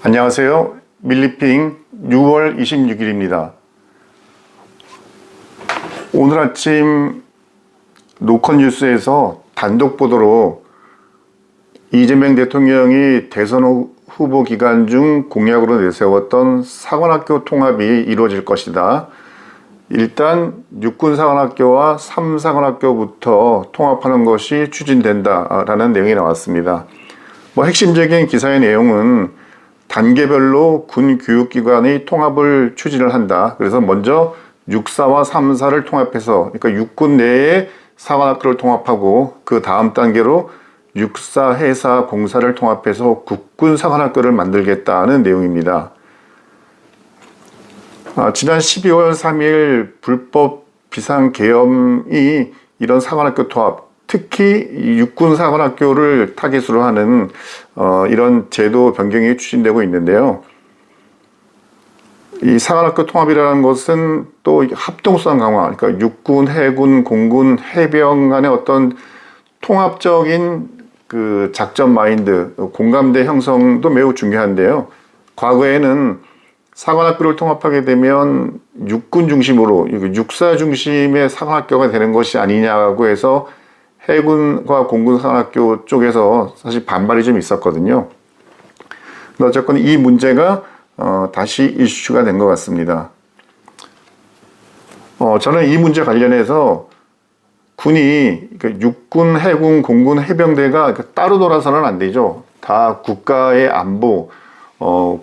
안녕하세요. 밀리핑 6월 26일입니다. 오늘 아침 노컷 뉴스에서 단독 보도로 이재명 대통령이 대선 후보 기간 중 공약으로 내세웠던 사관학교 통합이 이루어질 것이다. 일단 육군사관학교와 삼사관학교부터 통합하는 것이 추진된다라는 내용이 나왔습니다. 핵심적인 기사의 내용은 단계별로 군 교육기관의 통합을 추진을 한다. 그래서 먼저 육사와 삼사를 통합해서, 그러니까 육군 내에 사관학교를 통합하고 그 다음 단계로 육사, 해사, 공사를 통합해서 국군 사관학교를 만들겠다는 내용입니다. 지난 12월 3일 불법 비상계엄이 이런 사관학교 통합, 특히 육군 사관학교를 타깃으로 하는 이런 제도 변경이 추진되고 있는데요. 이 사관학교 통합이라는 것은 또 합동수단 강화, 그러니까 육군, 해군, 공군, 해병 간의 어떤 통합적인 그 작전 마인드, 공감대 형성도 매우 중요한데요. 과거에는 사관학교를 통합하게 되면 육군 중심으로, 육사 중심의 사관학교가 되는 것이 아니냐고 해서 해군과 공군 사관학교 쪽에서 사실 반발이 좀 있었거든요. 근데 어쨌건 이 문제가 다시 이슈가 된 것 같습니다. 저는 이 문제 관련해서 군이 육군, 해군, 공군, 해병대가 따로 놀아서는 안 되죠. 다 국가의 안보,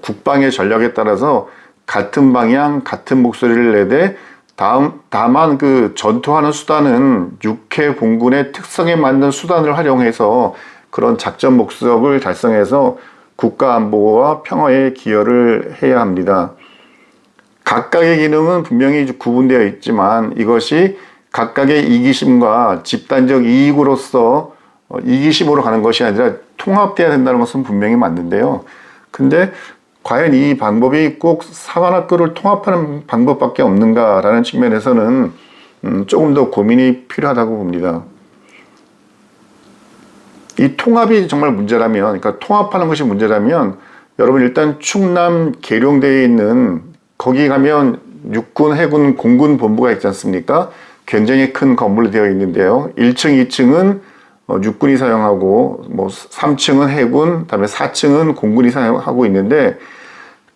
국방의 전략에 따라서 같은 방향, 같은 목소리를 내되 다만 그 전투하는 수단은 육해 공군의 특성에 맞는 수단을 활용해서 그런 작전 목적을 달성해서 국가 안보와 평화에 기여를 해야 합니다. 각각의 기능은 분명히 구분되어 있지만 이것이 각각의 이기심과 집단적 이익으로서 이기심으로 가는 것이 아니라 통합돼야 된다는 것은 분명히 맞는데요. 근데 과연 이 방법이 꼭 사관학교를 통합하는 방법밖에 없는가라는 측면에서는 조금 더 고민이 필요하다고 봅니다. 이 통합이 정말 문제라면, 그러니까 통합하는 것이 문제라면, 여러분 일단 충남 계룡대에 있는, 거기 가면 육군, 해군, 공군 본부가 있지 않습니까? 굉장히 큰 건물로 되어 있는데요. 1층, 2층은 육군이 사용하고 3층은 해군, 그다음에 4층은 공군이 사용하고 있는데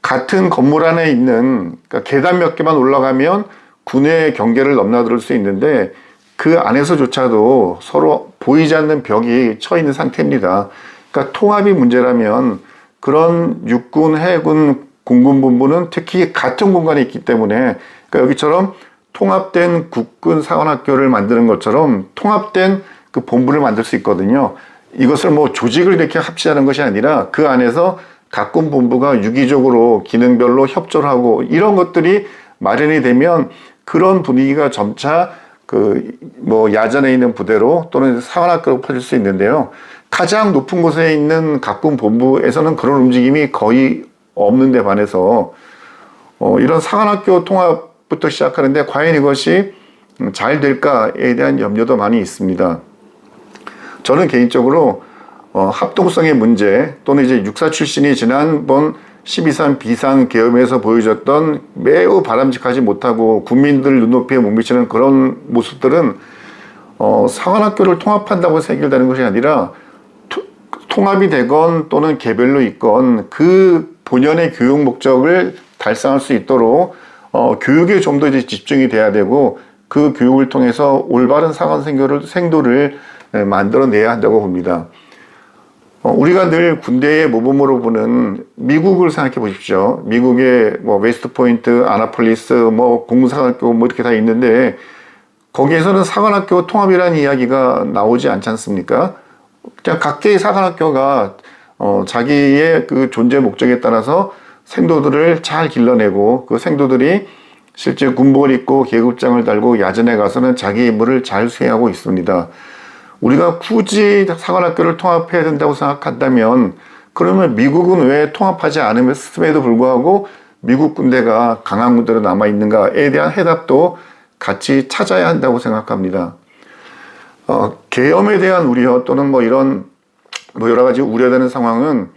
같은 건물 안에 있는, 그러니까 계단 몇 개만 올라가면 군의 경계를 넘나들 수 있는데 그 안에서조차도 서로 보이지 않는 벽이 쳐 있는 상태입니다. 그러니까 통합이 문제라면 그런 육군, 해군, 공군 본부는 특히 같은 공간에 있기 때문에, 그러니까 여기처럼 통합된 국군 사관학교를 만드는 것처럼 통합된 그 본부를 만들 수 있거든요. 이것을 조직을 이렇게 합치자는 것이 아니라 그 안에서 각 군 본부가 유기적으로 기능별로 협조를 하고 이런 것들이 마련이 되면 그런 분위기가 점차 야전에 있는 부대로 또는 사관학교로 퍼질 수 있는데요. 가장 높은 곳에 있는 각 군 본부에서는 그런 움직임이 거의 없는 데 반해서 이런 사관학교 통합부터 시작하는데 과연 이것이 잘 될까에 대한 염려도 많이 있습니다. 저는 개인적으로 합동성의 문제 또는 이제 육사 출신이 지난번 12.3 비상계엄에서 보여줬던 매우 바람직하지 못하고 국민들 눈높이에 못 미치는 그런 모습들은 사관학교를 통합한다고 해결되는 것이 아니라 통합이 되건 또는 개별로 있건 그 본연의 교육 목적을 달성할 수 있도록 교육에 좀 더 이제 집중이 돼야 되고 그 교육을 통해서 올바른 사관 생도를 만들어내야 한다고 봅니다. 우리가 늘 군대의 모범으로 보는 미국을 생각해 보십시오. 미국의 웨스트포인트, 아나폴리스, 공군사관학교 이렇게 다 있는데 거기에서는 사관학교 통합이라는 이야기가 나오지 않지 않습니까? 그냥 각계의 사관학교가 자기의 그 존재 목적에 따라서 생도들을 잘 길러내고 그 생도들이 실제 군복을 입고 계급장을 달고 야전에 가서는 자기 임무를 잘 수행하고 있습니다. 우리가 굳이 사관학교를 통합해야 된다고 생각한다면 그러면 미국은 왜 통합하지 않음에도 불구하고 미국 군대가 강한 군대로 남아있는가에 대한 해답도 같이 찾아야 한다고 생각합니다. 계엄에 대한 우려 또는 뭐 이런 뭐 여러 가지 우려되는 상황은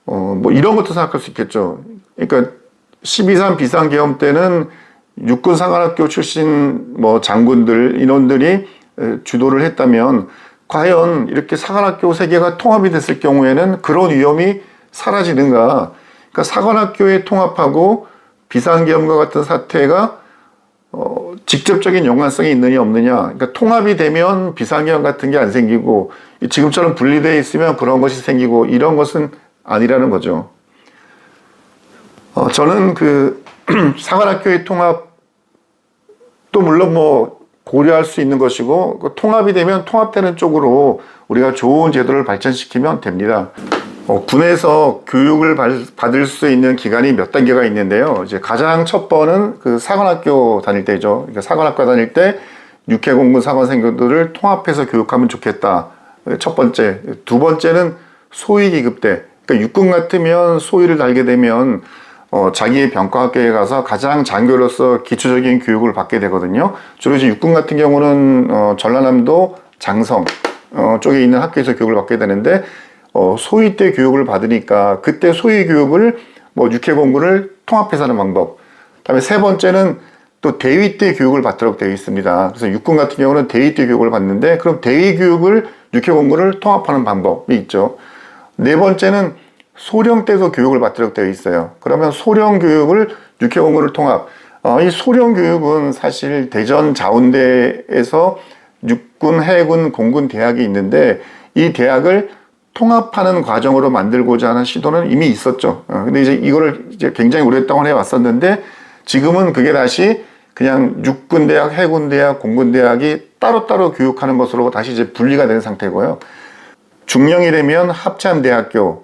뭐 이런 것도 생각할 수 있겠죠. 그러니까 12.3 비상계엄 때는 육군 사관학교 출신 뭐 장군들 인원들이 주도를 했다면 과연 이렇게 사관학교 세계가 통합이 됐을 경우에는 그런 위험이 사라지는가? 그러니까 사관학교에 통합하고 비상계엄과 같은 사태가 직접적인 연관성이 있느냐 없느냐. 그러니까 통합이 되면 비상계엄 같은 게 안 생기고 지금처럼 분리되어 있으면 그런 것이 생기고 이런 것은 아니라는 거죠. 저는 그 사관학교의 통합도 물론 뭐 고려할 수 있는 것이고 그 통합이 되면 통합되는 쪽으로 우리가 좋은 제도를 발전시키면 됩니다. 군에서 교육을 받을 수 있는 기간이 몇 단계가 있는데요. 이제 가장 첫 번은 그 사관학교 다닐 때죠. 그러니까 사관학교 다닐 때 육해공군 사관생들을 통합해서 교육하면 좋겠다. 첫 번째. 두 번째는 소위기급 때. 그러니까 육군 같으면 소위를 달게 되면 자기의 병과학교에 가서 가장 장교로서 기초적인 교육을 받게 되거든요. 주로 이제 육군 같은 경우는 전라남도 장성 쪽에 있는 학교에서 교육을 받게 되는데 소위 때 교육을 받으니까 그때 소위 교육을 뭐 육해공군을 통합해서 하는 방법. 그다음에 세 번째는 또 대위 때 교육을 받도록 되어 있습니다. 그래서 육군 같은 경우는 대위 때 교육을 받는데 그럼 대위 교육을 육해공군을 통합하는 방법이 있죠. 네 번째는 소령 때도 교육을 받도록 되어 있어요. 그러면 소령 교육을 육해공군을 통합. 이 소령 교육은 사실 대전 자운대에서 육군, 해군, 공군 대학이 있는데 이 대학을 통합하는 과정으로 만들고자 하는 시도는 이미 있었죠. 근데 이제 이거를 이제 굉장히 오랫동안 해왔었는데 지금은 그게 다시 그냥 육군대학, 해군대학, 공군대학이 따로따로 교육하는 것으로 다시 이제 분리가 된 상태고요. 중령이 되면 합참대학교를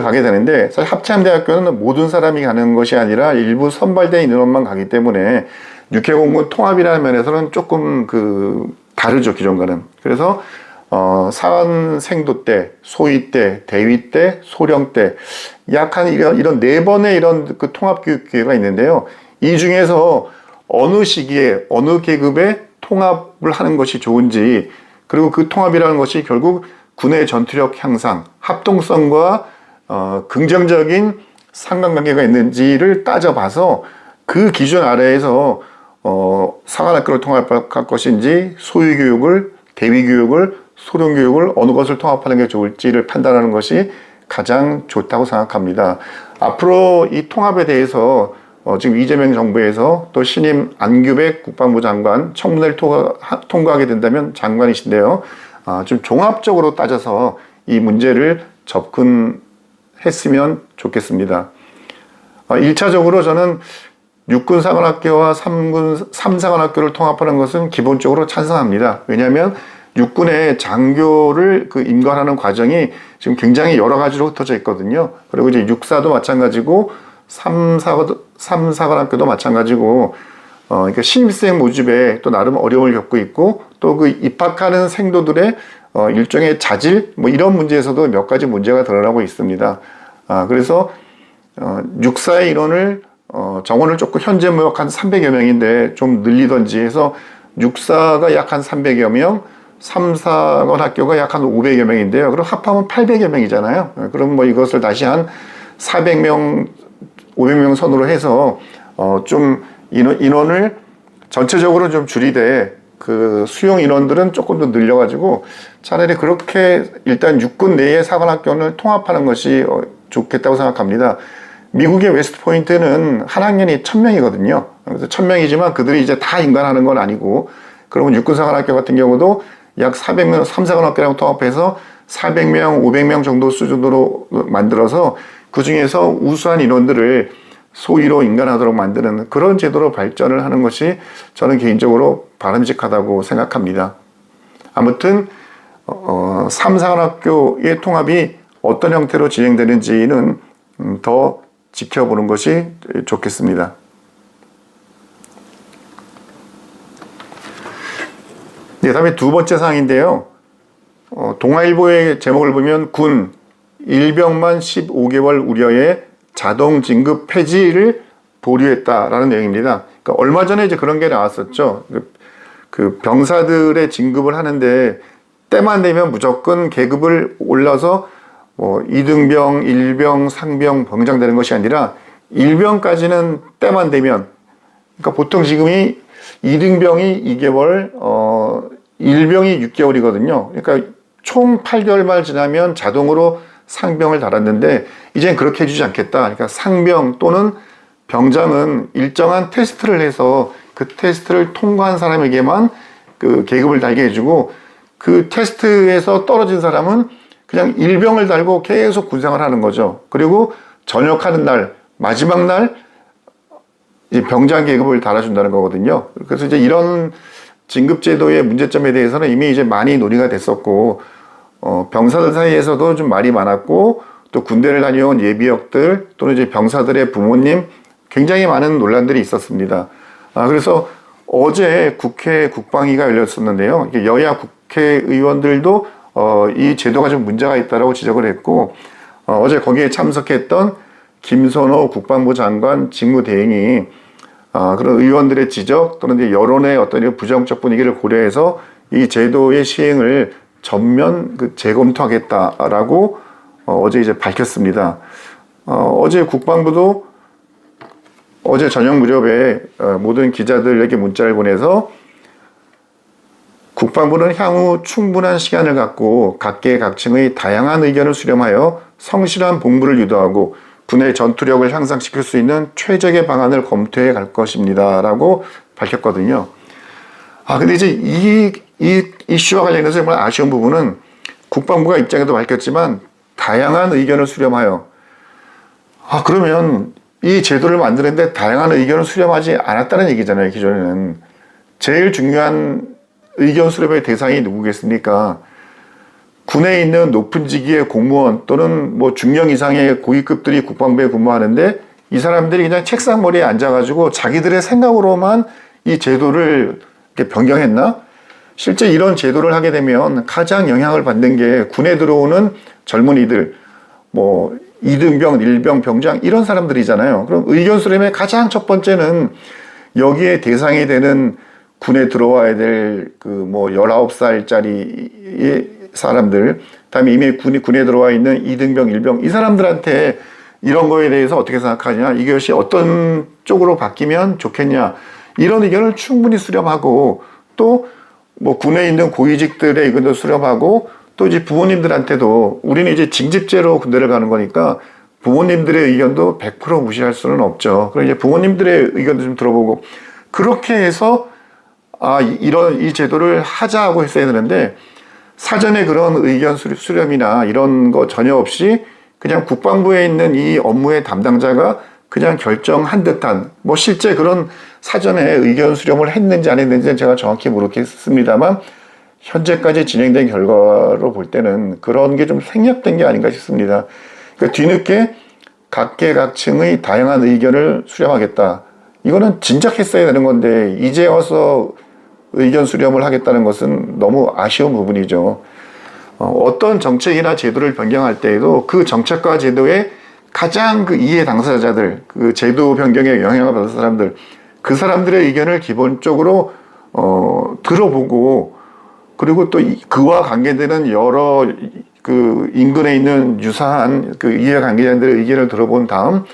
가게 되는데 사실 합참대학교는 모든 사람이 가는 것이 아니라 일부 선발된 인원만 가기 때문에 육해공군 통합이라는 면에서는 조금 다르죠, 기존과는. 그래서 사관생도 때, 소위 때, 대위 때, 소령 때, 약 한 이런 네 번의 이런 그 통합교육 기회가 있는데요. 이 중에서 어느 시기에, 어느 계급에 통합을 하는 것이 좋은지, 그리고 그 통합이라는 것이 결국 군의 전투력 향상, 합동성과 긍정적인 상관관계가 있는지를 따져봐서 그 기준 아래에서 사관학교를 통합할 것인지, 소위 교육을, 대위 교육을, 소령 교육을 어느 것을 통합하는 게 좋을지를 판단하는 것이 가장 좋다고 생각합니다. 앞으로 이 통합에 대해서 지금 이재명 정부에서 또 신임 안규백 국방부 장관 청문회를 통과하게 된다면 장관이신데요. 좀 종합적으로 따져서 이 문제를 접근했으면 좋겠습니다. 1차적으로 저는 육군사관학교와 삼사관학교를 통합하는 것은 기본적으로 찬성합니다. 왜냐하면 육군의 장교를 임관하는 과정이 지금 굉장히 여러 가지로 흩어져 있거든요. 그리고 이제 육사도 마찬가지고 삼사관학교도 마찬가지고 그러니까 신입생 모집에 또 나름 어려움을 겪고 있고 또 그 입학하는 생도들의 일종의 자질 뭐 이런 문제에서도 몇 가지 문제가 드러나고 있습니다. 그래서 육사의 인원을 정원을 조금 현재 뭐 한 300여 명인데 좀 늘리던지 해서 육사가 약 한 300여 명, 삼사관 학교가 약 한 500여 명인데요. 그럼 합하면 800여 명이잖아요. 그럼 뭐 이것을 다시 한 400명, 500명 선으로 해서 좀 인원을 전체적으로 좀 줄이되 그 수용 인원들은 조금 더 늘려가지고 차라리 그렇게 일단 육군 내의 사관학교를 통합하는 것이 좋겠다고 생각합니다. 미국의 웨스트포인트는 한 학년이 1000명이거든요. 그래서 1000명이지만 그들이 이제 다 인간하는 건 아니고 그러면 육군사관학교 같은 경우도 약 400명, 삼사관학교랑 통합해서 400명, 500명 정도 수준으로 만들어서 그 중에서 우수한 인원들을 소위로 인간하도록 만드는 그런 제도로 발전을 하는 것이 저는 개인적으로 바람직하다고 생각합니다. 아무튼 삼사관학교의 통합이 어떤 형태로 진행되는지는 더 지켜보는 것이 좋겠습니다. 네, 다음에 두 번째 사항인데요. 동아일보의 제목을 보면 군 일병만 15개월 우려에 자동 진급 폐지를 보류했다라는 내용입니다. 그러니까 얼마 전에 이제 그런 게 나왔었죠. 그 병사들의 진급을 하는데 때만 되면 무조건 계급을 올라서 뭐 2등병, 1병, 상병, 병장 되는 것이 아니라 1병까지는 때만 되면, 그러니까 보통 지금이 2등병이 2개월, 1병이 6개월이거든요. 그러니까 총 8개월만 지나면 자동으로 상병을 달았는데 이젠 그렇게 해주지 않겠다. 그러니까 상병 또는 병장은 일정한 테스트를 해서 그 테스트를 통과한 사람에게만 그 계급을 달게 해주고, 그 테스트에서 떨어진 사람은 그냥 일병을 달고 계속 군생활을 하는 거죠. 그리고 전역하는 날, 마지막 날 병장 계급을 달아준다는 거거든요. 그래서 이제 이런 진급제도의 문제점에 대해서는 이미 이제 많이 논의가 됐었고, 병사들 사이에서도 좀 말이 많았고, 또 군대를 다녀온 예비역들 또는 이제 병사들의 부모님 굉장히 많은 논란들이 있었습니다. 그래서 어제 국회 국방위가 열렸었는데요. 여야 국회의원들도 이 제도가 좀 문제가 있다고 지적을 했고, 어제 거기에 참석했던 김선호 국방부 장관 직무대행이 그런 의원들의 지적 또는 이제 여론의 어떤 부정적 분위기를 고려해서 이 제도의 시행을 전면 재검토하겠다라고 어제 이제 밝혔습니다. 어제 국방부도 어제 저녁 무렵에 모든 기자들에게 문자를 보내서 국방부는 향후 충분한 시간을 갖고 각계각층의 다양한 의견을 수렴하여 성실한 복무를 유도하고 군의 전투력을 향상시킬 수 있는 최적의 방안을 검토해 갈 것입니다. 라고 밝혔거든요. 근데 이제 이 이슈와 관련해서 정말 아쉬운 부분은 국방부가 입장에도 밝혔지만 다양한 의견을 수렴하여, 그러면 이 제도를 만드는데 다양한 의견을 수렴하지 않았다는 얘기잖아요. 기존에는. 제일 중요한 의견 수렴의 대상이 누구겠습니까? 군에 있는 높은 직위의 공무원 또는 뭐 중령 이상의 고위급들이 국방부에 근무하는데 이 사람들이 그냥 책상 머리에 앉아가지고 자기들의 생각으로만 이 제도를 이렇게 변경했나? 실제 이런 제도를 하게 되면 가장 영향을 받는 게 군에 들어오는 젊은이들, 뭐 2등병, 1병, 병장 이런 사람들이잖아요. 그럼 의견 수렴의 가장 첫 번째는 여기에 대상이 되는 군에 들어와야 될 그 뭐 19살짜리 사람들, 그다음에 이미 군에 들어와 있는 2등병, 1병 이 사람들한테 이런 거에 대해서 어떻게 생각하냐, 이것이 어떤 쪽으로 바뀌면 좋겠냐, 이런 의견을 충분히 수렴하고, 또 뭐 군에 있는 고위직들의 의견도 수렴하고, 또 이제 부모님들한테도, 우리는 이제 징집제로 군대를 가는 거니까 부모님들의 의견도 100% 무시할 수는 없죠. 그럼 이제 부모님들의 의견도 좀 들어보고, 그렇게 해서 이 제도를 하자고 했어야 되는데, 사전에 그런 의견 수렴이나 이런 거 전혀 없이 그냥 국방부에 있는 이 업무의 담당자가 그냥 결정한 듯한, 뭐 실제 그런 사전에 의견 수렴을 했는지 안 했는지는 제가 정확히 모르겠습니다만 현재까지 진행된 결과로 볼 때는 그런 게 좀 생략된 게 아닌가 싶습니다. 그러니까 뒤늦게 각계각층의 다양한 의견을 수렴하겠다. 이거는 진작 했어야 되는 건데 이제 와서 의견 수렴을 하겠다는 것은 너무 아쉬운 부분이죠. 어떤 정책이나 제도를 변경할 때에도 그 정책과 제도의 가장 그 이해 당사자들, 그 제도 변경에 영향을 받은 사람들, 그 사람들의 의견을 기본적으로 들어보고, 그리고 또 그와 관계되는 여러 그 인근에 있는 유사한 그 이해 관계자들의 의견을 들어본 다음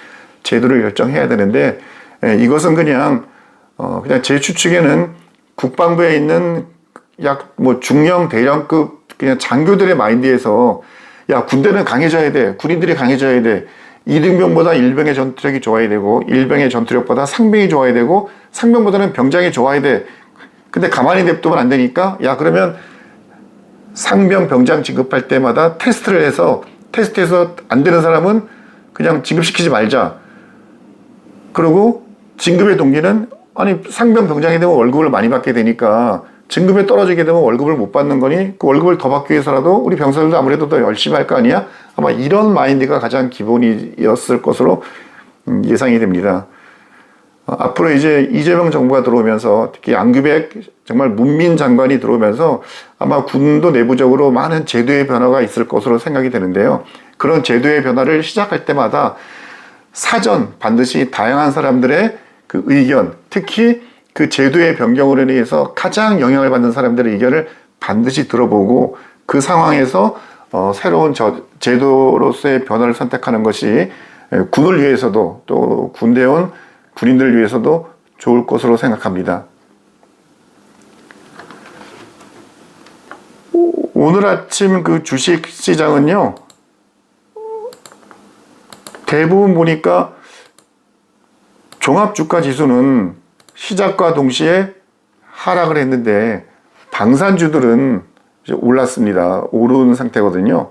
제도를 결정해야 되는데, 이것은 그냥 제 추측에는 국방부에 있는 약 뭐 중령 대령급 그냥 장교들의 마인드에서, 야, 군대는 강해져야 돼, 군인들이 강해져야 돼, 2등병보다 1병의 전투력이 좋아야 되고 1병의 전투력보다 상병이 좋아야 되고 상병보다는 병장이 좋아야 돼. 근데 가만히 냅두면 안 되니까, 야, 그러면 상병 병장 진급할 때마다 테스트를 해서, 테스트에서 안 되는 사람은 그냥 진급시키지 말자. 그리고 진급의 동기는, 아니 상병 병장이 되면 월급을 많이 받게 되니까 진급에 떨어지게 되면 월급을 못 받는 거니 그 월급을 더 받기 위해서라도 우리 병사들도 아무래도 더 열심히 할 거 아니야? 아마 이런 마인드가 가장 기본이었을 것으로 예상이 됩니다. 앞으로 이제 이재명 정부가 들어오면서, 특히 양규백 정말 문민 장관이 들어오면서 아마 군도 내부적으로 많은 제도의 변화가 있을 것으로 생각이 되는데요. 그런 제도의 변화를 시작할 때마다 사전 반드시 다양한 사람들의 그 의견, 특히 그 제도의 변경으로 인해서 가장 영향을 받는 사람들의 의견을 반드시 들어보고 그 상황에서 새로운 제도로서의 변화를 선택하는 것이 군을 위해서도 또 군대에 온 군인들을 위해서도 좋을 것으로 생각합니다. 오늘 아침 그 주식 시장은요, 대부분 보니까 종합주가 지수는 시작과 동시에 하락을 했는데 방산주들은 이제 올랐습니다. 오른 상태거든요.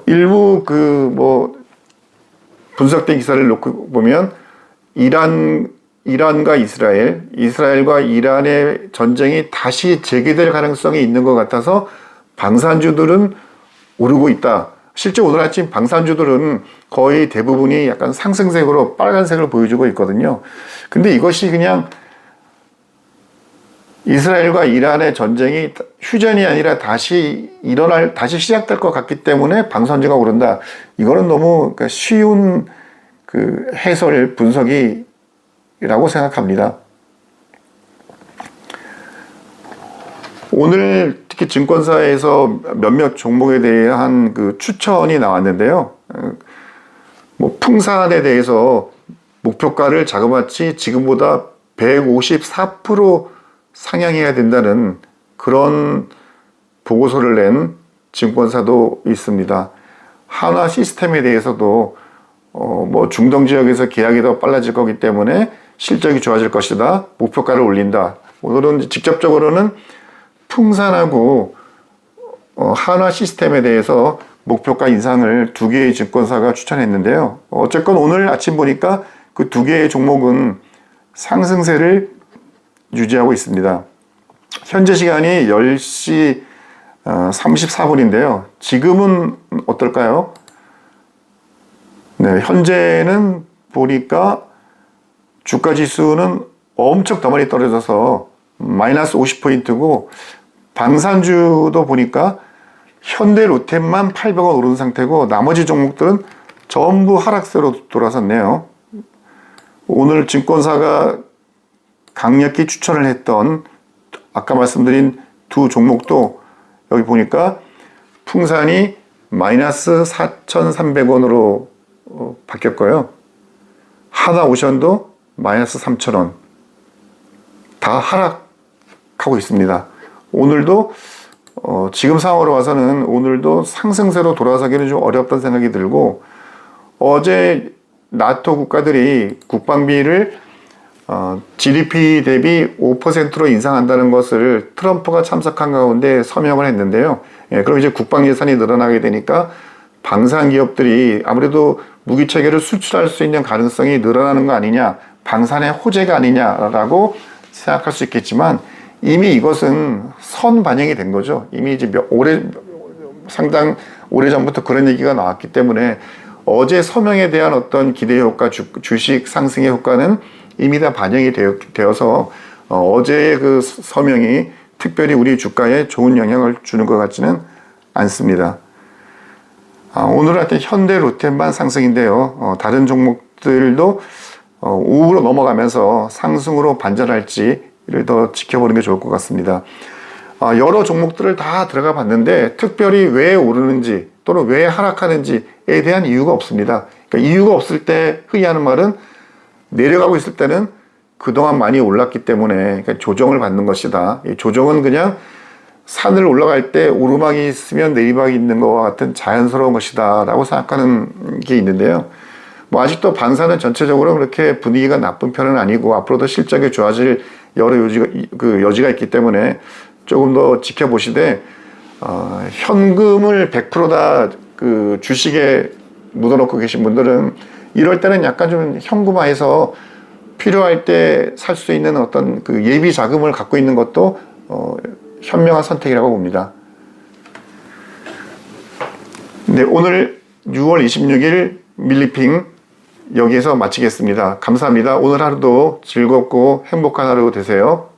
일부 분석된 기사를 놓고 보면 이란과 이스라엘과 이란의 전쟁이 다시 재개될 가능성이 있는 것 같아서 방산주들은 오르고 있다. 실제 오늘 아침 방산주들은 거의 대부분이 약간 상승색으로 빨간색을 보여주고 있거든요. 근데 이것이 그냥 이스라엘과 이란의 전쟁이 휴전이 아니라 다시 시작될 것 같기 때문에 방산주가 오른다. 이거는 너무 쉬운 그 해설 분석이라고 생각합니다. 오늘 특히 증권사에서 몇몇 종목에 대한 그 추천이 나왔는데요. 풍산에 대해서 목표가를 자그마치 지금보다 154% 상향해야 된다는 그런 보고서를 낸 증권사도 있습니다. 한화 시스템에 대해서도 중동 지역에서 계약이 더 빨라질 거기 때문에 실적이 좋아질 것이다. 목표가를 올린다. 오늘은 직접적으로는 풍산하고 한화 시스템에 대해서 목표가 인상을 두 개의 증권사가 추천했는데요. 어쨌건 오늘 아침 보니까 그 두 개의 종목은 상승세를 유지하고 있습니다. 현재 시간이 10시 34분인데요. 지금은 어떨까요? 네, 현재는 보니까 주가 지수는 엄청 더 많이 떨어져서 마이너스 50포인트고 방산주도 보니까 현대 로템만 800원 오른 상태고 나머지 종목들은 전부 하락세로 돌아섰네요. 오늘 증권사가 강력히 추천을 했던 아까 말씀드린 두 종목도 여기 보니까 풍산이 마이너스 4,300원으로 바뀌었고요. 하나오션도 마이너스 3,000원. 다 하락하고 있습니다. 오늘도 지금 상황으로 와서는 오늘도 상승세로 돌아서기는 좀 어렵다는 생각이 들고 어제 나토 국가들이 국방비를 GDP 대비 5%로 인상한다는 것을 트럼프가 참석한 가운데 서명을 했는데요. 그럼 이제 국방 예산이 늘어나게 되니까 방산 기업들이 아무래도 무기 체계를 수출할 수 있는 가능성이 늘어나는 거 아니냐, 방산의 호재가 아니냐라고 생각할 수 있겠지만 이미 이것은 선 반영이 된 거죠. 이미 이제 상당 오래 전부터 그런 얘기가 나왔기 때문에 어제 서명에 대한 어떤 기대 효과, 주식 상승의 효과는 이미 다 반영이 되어서 어제의 그 서명이 특별히 우리 주가에 좋은 영향을 주는 것 같지는 않습니다. 오늘 하여튼 현대 로템만 상승인데요. 다른 종목들도 우로 넘어가면서 상승으로 반전할지를 더 지켜보는 게 좋을 것 같습니다. 여러 종목들을 다 들어가 봤는데 특별히 왜 오르는지 또는 왜 하락하는지에 대한 이유가 없습니다. 그러니까 이유가 없을 때 흔히 하는 말은 내려가고 있을 때는 그동안 많이 올랐기 때문에 그러니까 조정을 받는 것이다. 이 조정은 그냥 산을 올라갈 때 오르막이 있으면 내리막이 있는 것과 같은 자연스러운 것이다 라고 생각하는 게 있는데요. 아직도 방산은 전체적으로 그렇게 분위기가 나쁜 편은 아니고 앞으로도 실적이 좋아질 여러 여지가 있기 때문에 조금 더 지켜보시되 현금을 100% 다 그 주식에 묻어놓고 계신 분들은 이럴 때는 약간 좀 현금화해서 필요할 때 살 수 있는 어떤 그 예비 자금을 갖고 있는 것도 현명한 선택이라고 봅니다. 네, 오늘 6월 26일 밀리핑 여기에서 마치겠습니다. 감사합니다. 오늘 하루도 즐겁고 행복한 하루 되세요.